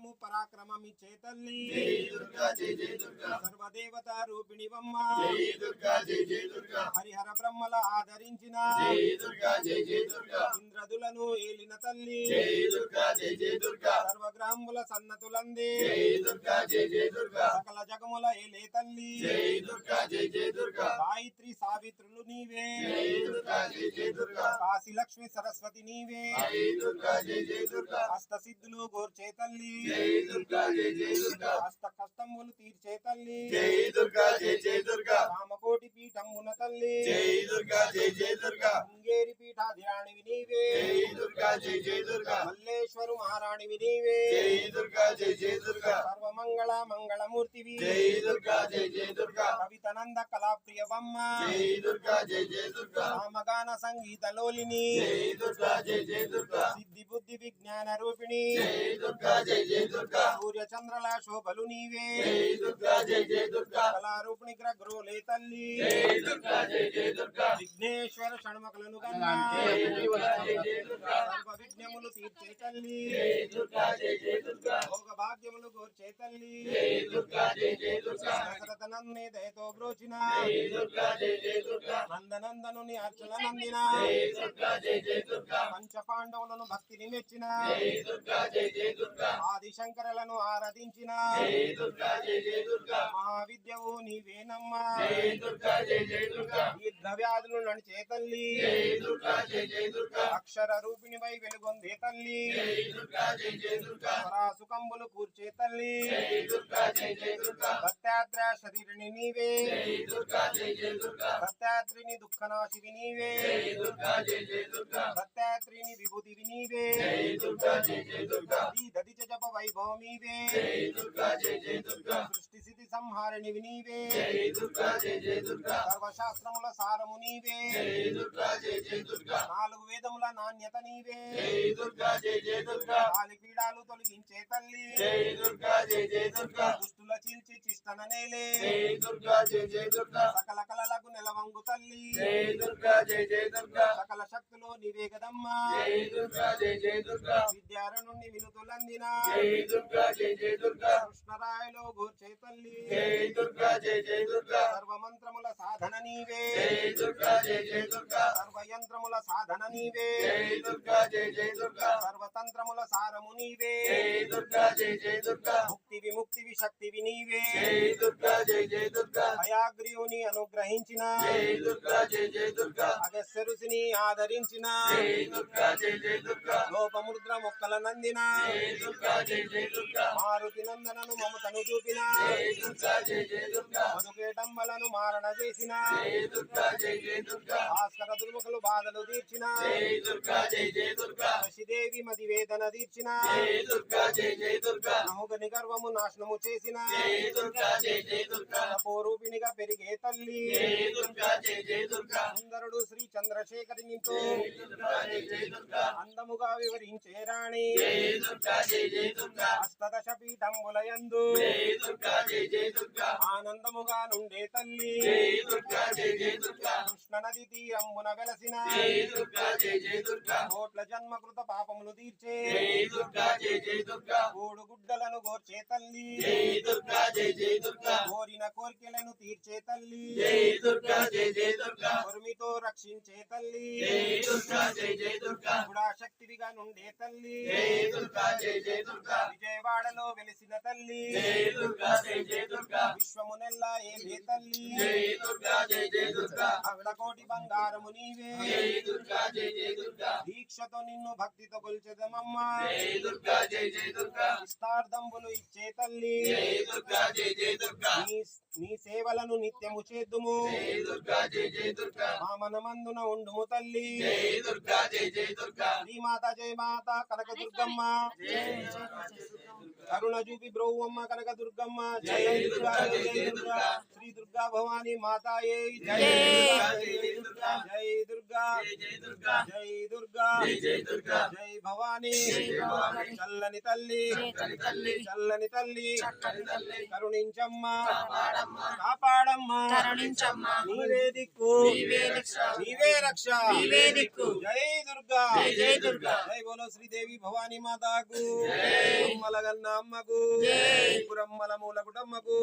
బలము పరాక్రమమి చేతల్లి సర్వదేవత రూపిణివమ్మ హరిహర బ్రహ్మల ఆదరించిన ఇంద్రదులను ఏలిన తల్లి సర్వగ్రాముల సన్నతులందే సకల జగముల ఏలే తల్లి గాయత్రి సావిత్రులు నీవే కాశీ లక్ష్మి సరస్వతి నీవే హస్త సిద్ధులు గోర్చే తల్లి హస్త కష్టములు తీర్చే తల్లి రామకోటి పీఠమున తల్లి శృంగేరి పీఠాధిరాణివి నీవే మల్లేశ్వరు మహారాణివి నీవే సర్వమంగళ మంగళమూర్తివి కవితనంద కళాప్రియవమ్మ రామగాన సంగీత లోలిని సిద్ధి బుద్ధి విజ్ఞాన రూపిణి సూర్య చంద్రల శోభలు నీవే కళారూపిణి గ్రగ్రోలే తల్లి విఘ్నేశ్వర షణ్ముఖులను కన్నా సర్వ విఘ్నములు తీర్చే తల్లి భోగ భాగ్యములు గోర్చే తల్లి దశరథనందనే దయతో బ్రోచిన నందనందనుని అర్చన నందిన పంచ పాండవులను భక్తిని మెచ్చిన ఆదిశంకరులను ఆరాధించిన మహావిద్యవు నీవేనమ్మా దీర్ఘ వ్యాధులు నడిచే తల్లి అక్షర రూపిణిపై వెలుగొందే తల్లి సుఖంబులు కూర్చే తల్లి దత్తాత్ర శరీరిని నీవే దత్తాత్రిని దుఃఖనాశివి నీవే దత్తాత్రిని విభూతివి నీవే దదిచ జప వైభవమీవే సృష్టి స్థితి సంహారిణివి నీవే సర్వశాస్త్రముల సారము నీవే నాలుగు వేదముల నాణ్యత నీవే కాలి పీడాలు తొలగించే తల్లి దుష్టుల చీల్చి చిష్టన నేలే సకల కళలకు నెలవంగు తల్లి సకల శక్తులు నీవే గదమ్మా విద్యారణుణ్ణి వినుతులందిన కృష్ణరాయలో గోర్చే తల్లి సర్వమంత్రముల సాధన నీవే సర్వయంత్రముల సాధన నీవే సర్వతంత్రముల సారము నీవే ముక్తి విముక్తివి శక్తివి నీవే హయాగ్రీవుని అనుగ్రహించిన అగస్యరుసిని ఆదరించిన లోపముద్ర మొక్కల నందిన మారుతి నందనను మమతను చూపిన మధుకేటంబలను మారణ చేసిన భాస్కర దుర్ముఖులు బాధలు తీర్చిన శశిదేవి మది వేదన తీర్చిన నముగని గర్వము నాశనము చేసిన తపోరూపిణిగా పెరిగే తల్లి సుందరుడు శ్రీ చంద్రశేఖరినితో అందముగా వివరించే రాణి అష్టదశ పీఠంబులయందు ఆనందముగా నుండే తల్లి కృష్ణ నది తీరమున వెలసిన కోట్ల జన్మకృత పాపములు తీర్చే కోడు గుడ్డలను గోర్చే తల్లి కోరిన కోరికలను తీర్చే తల్లి కొరిమితో రక్షించే తల్లి శక్తివిగా నుండే తల్లి విజయవాడలో వెలిసిన తల్లి విశ్వమునెల్లా ఏలే తల్లి అగడకోటి బంగారము నీవే దీక్షతో నిన్ను భక్తితో కొల్చెదమమ్మా ఇష్టార్థంబులు ఇచ్చే తల్లి నీ సేవలను నిత్యము చేద్దుము మా మనమందున ఉండుము తల్లి శ్రీమాత జయ మాత కనక దుర్గమ్మ కరుణ చూపి బ్రహ్మమ్మ కనక దుర్గమ్మ జయ దుర్గా జయ దుర్గా శ్రీ దుర్గా భవానీ మాతాయే జయ దుర్గా జయ దుర్గా జయ దుర్గా జయ భవానీ చల్లని తల్లి చల్లని తల్లి కరుణించమ్మ కాపాడమ్మ నీవే దిక్కు నీవే రక్ష జై దుర్గా జై బోలో శ్రీదేవి భవానీ మాతాకు పాలగన్న అమ్మకు పురమ్మల మూల కుటమ్మకు